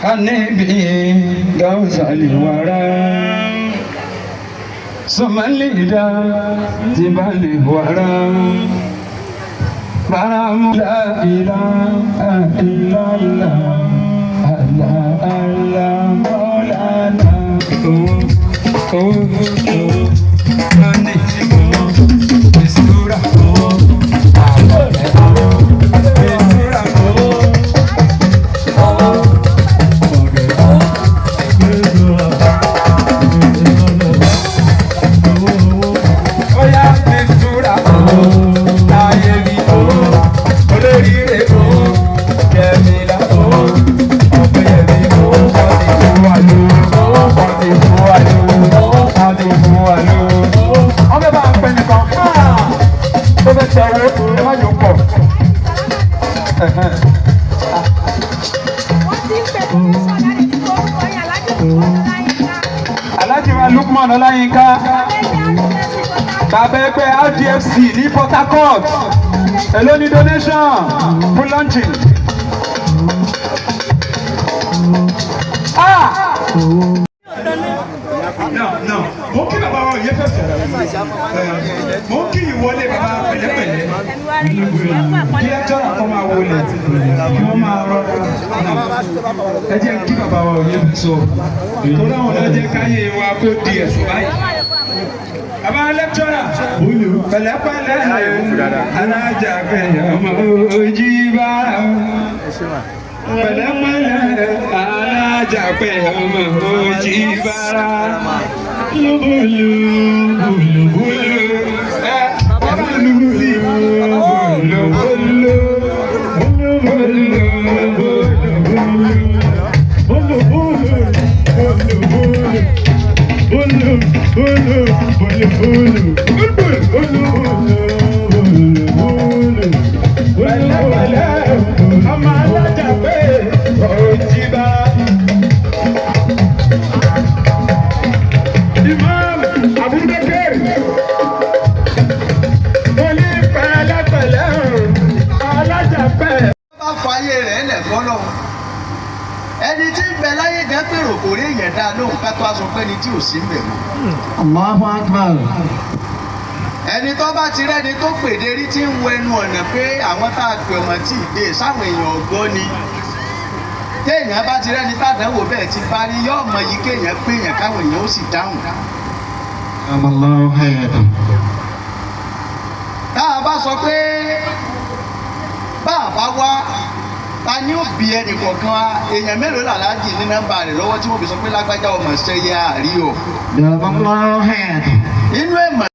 Anibi gauzali wara Somalida Zibali wara Baramula ilaha illallah Allah Allah Maulana Lukman Ọláyínká bàbá ẹgbẹ́ RDFC ní Port Harcourt èló ní donation fún launching. No, mo kí bàbá wa yẹ fẹsẹ̀ mo kí ìwọlé bàbá pẹ̀lẹ́pẹ̀lẹ́ kí ẹjọ́ àkọ́ máa wọlé kí wọ́n máa rọra ẹ jẹ́ kí bàbá wa yẹ fẹsọ̀ torí àwọn ọlọ́jẹ́ káyé wa kó di ẹ̀sùn báyìí. Bàbá lẹ́kítọ́rà pẹ̀lẹ́pẹ̀lẹ́ alájà pẹ̀lẹ́ ọmọ ojú bá pẹ̀lẹ́pẹ̀lẹ́ alájà pẹ̀lẹ́ ọmọ ojú bá lóbólú bólúbólú bàbá lúbúlì bólúbólú bólúbólú ọmọ alájà pé ojú bá. Imam Abubakar olè pẹ̀lẹ́pẹ̀lẹ́ alájà pẹ́. bá fààyè rẹ̀ lẹ̀ fọ́lọ́ ẹni tí ń bẹ láyé gan pèrò kò rí èèyàn dáa lóhùn ká tó aṣọ pẹ́ni tí ò sí ń bẹ̀ mọ́. Allahu Akbar. ẹni tó bá ti rẹ́ni tó pèdè rí tí ń wo ẹnu ọ̀nà pé àwọn tá a pè ọmọ tí ì dé sáwọn èèyàn ọ̀gbọ́n ni téèyàn bá ti rẹ́ni tàdánwò bẹ́ẹ̀ ti parí yóò mọ yìí kéèyàn pé èèyàn káwọn èèyàn ó sì dáhùn. Allahu hayatan. tá a bá sọ pé bá a bá wá ta ni ó bí ẹnì kọ̀ọ̀kan wa èèyàn mélòó làlájì ní nọ́mbà rẹ̀ lọ́wọ́ tí wọ́n fi sọ pé lágbájá ọmọ ṣẹ́yẹ àríyọ̀. Allahu hayatan. inú ẹ̀ mọ̀.